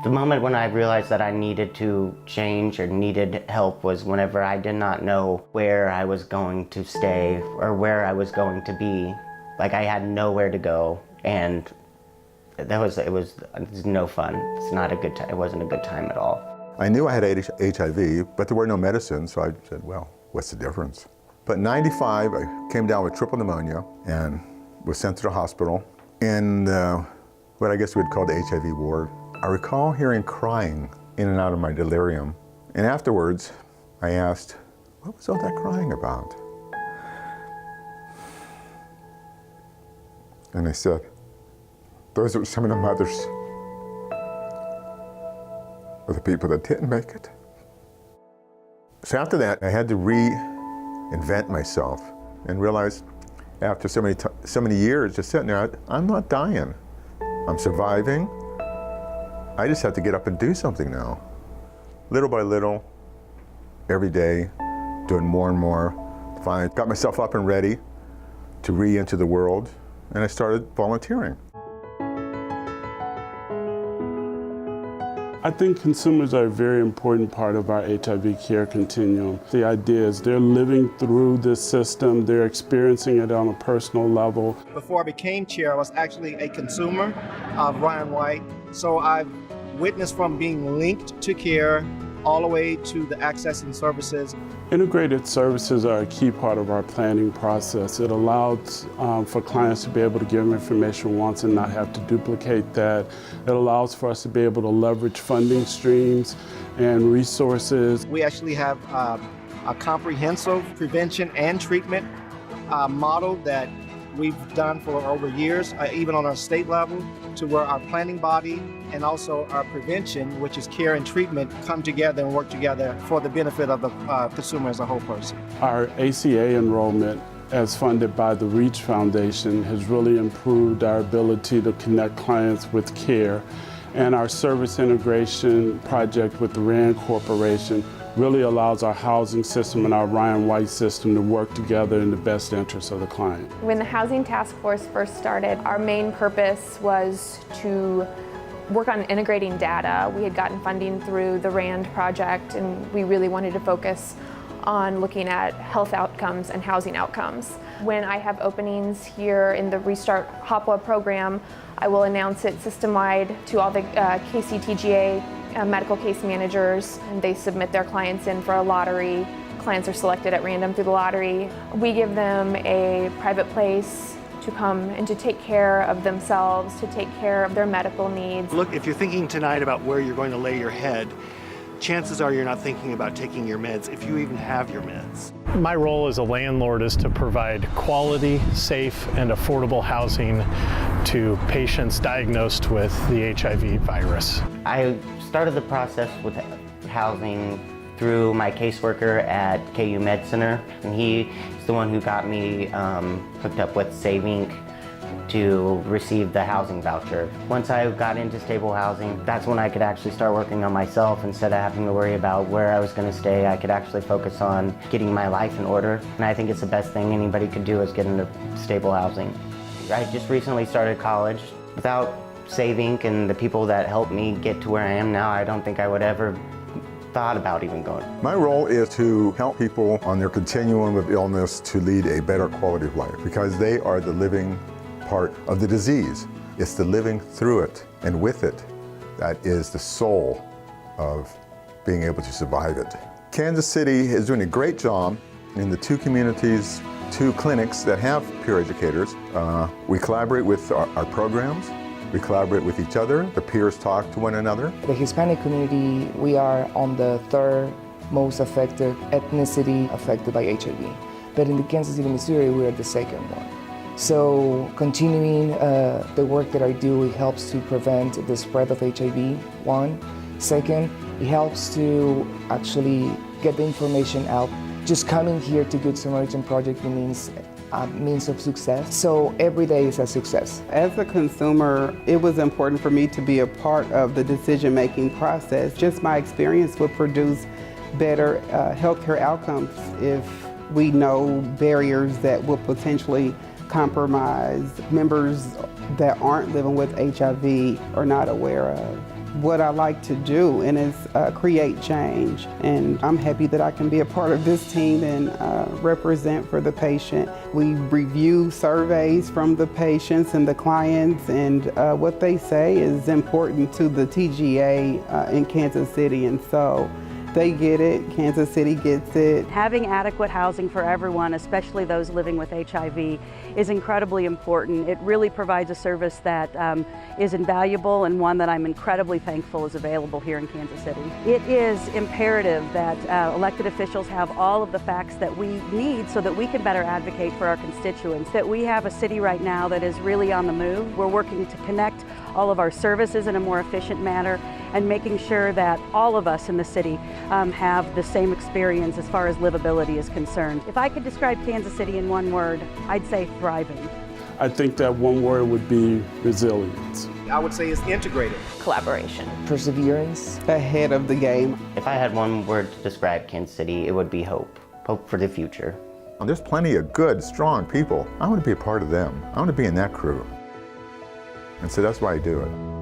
The moment when I realized that I needed to change or needed help was whenever I did not know where I was going to stay or where I was going to be. Like I had nowhere to go, and it was no fun. It's not a good time. It wasn't a good time at all. I knew I had HIV, but there were no medicines, so I said, well, what's the difference? But in '95, I came down with triple pneumonia and was sent to the hospital in what I guess we'd call the HIV ward. I recall hearing crying in and out of my delirium. And afterwards, I asked, what was all that crying about? And they said, those were some of the mothers of the people that didn't make it. So after that, I had to reinvent myself and realize after so many years just sitting there, I'm not dying. I'm surviving. I just have to get up and do something now. Little by little, every day, doing more and more. Finally, got myself up and ready to re-enter the world, and I started volunteering. I think consumers are a very important part of our HIV care continuum. The idea is they're living through this system, they're experiencing it on a personal level. Before I became chair, I was actually a consumer of Ryan White, so I've witnessed from being linked to care all the way to the access and services. Integrated services are a key part of our planning process. It allows for clients to be able to give information once and not have to duplicate that. It allows for us to be able to leverage funding streams and resources. We actually have a comprehensive prevention and treatment model that we've done for over years, even on our state level, to where our planning body and also our prevention, which is care and treatment, come together and work together for the benefit of the consumer as a whole person. Our ACA enrollment, as funded by the REACH Foundation, has really improved our ability to connect clients with care. And our service integration project with the RAND Corporation really allows our housing system and our Ryan White system to work together in the best interest of the client. When the Housing Task Force first started, our main purpose was to work on integrating data. We had gotten funding through the RAND project, and we really wanted to focus on looking at health outcomes and housing outcomes. When I have openings here in the Restart HOPWA program, I will announce it system-wide to all the KCTGA medical case managers, and they submit their clients in for a lottery. Clients are selected at random through the lottery. We give them a private place to come and to take care of themselves, to take care of their medical needs. Look, if you're thinking tonight about where you're going to lay your head, chances are you're not thinking about taking your meds, if you even have your meds. My role as a landlord is to provide quality, safe, and affordable housing to patients diagnosed with the HIV virus. I started the process with housing through my caseworker at KU Med Center, and he's the one who got me hooked up with SaveInc to receive the housing voucher. Once I got into stable housing, that's when I could actually start working on myself. Instead of having to worry about where I was going to stay, I could actually focus on getting my life in order. And I think it's the best thing anybody could do is get into stable housing. I just recently started college. Without SaveInc and the people that helped me get to where I am now, I don't think I would ever thought about even going. My role is to help people on their continuum of illness to lead a better quality of life, because they are the living part of the disease. It's the living through it and with it that is the soul of being able to survive it. Kansas City is doing a great job in the two communities, two clinics that have peer educators. We collaborate with our programs. We collaborate with each other. The peers talk to one another. The Hispanic community, we are on the third most affected ethnicity affected by HIV. But in the Kansas City, Missouri, we are the second one. So continuing the work that I do, it helps to prevent the spread of HIV, one. Second, it helps to actually get the information out. Just coming here to Good Samaritan Project means a means of success. So every day is a success. As a consumer, it was important for me to be a part of the decision-making process. Just my experience would produce better healthcare outcomes if we know barriers that will potentially compromise members that aren't living with HIV or not aware of. what I like to do, and it's create change. And I'm happy that I can be a part of this team and represent for the patient. We review surveys from the patients and the clients, and what they say is important to the TGA in Kansas City, and so they get it, Kansas City gets it. Having adequate housing for everyone, especially those living with HIV, is incredibly important. It really provides a service that is invaluable and one that I'm incredibly thankful is available here in Kansas City. It is imperative that elected officials have all of the facts that we need so that we can better advocate for our constituents. That we have a city right now that is really on the move. We're working to connect all of our services in a more efficient manner and making sure that all of us in the city have the same experience as far as livability is concerned. If I could describe Kansas City in one word, I'd say thriving. I think that one word would be resilience. I would say it's integrated. Collaboration. Perseverance. Ahead of the game. If I had one word to describe Kansas City, it would be hope. Hope for the future. There's plenty of good, strong people. I want to be a part of them. I want to be in that crew. And so that's why I do it.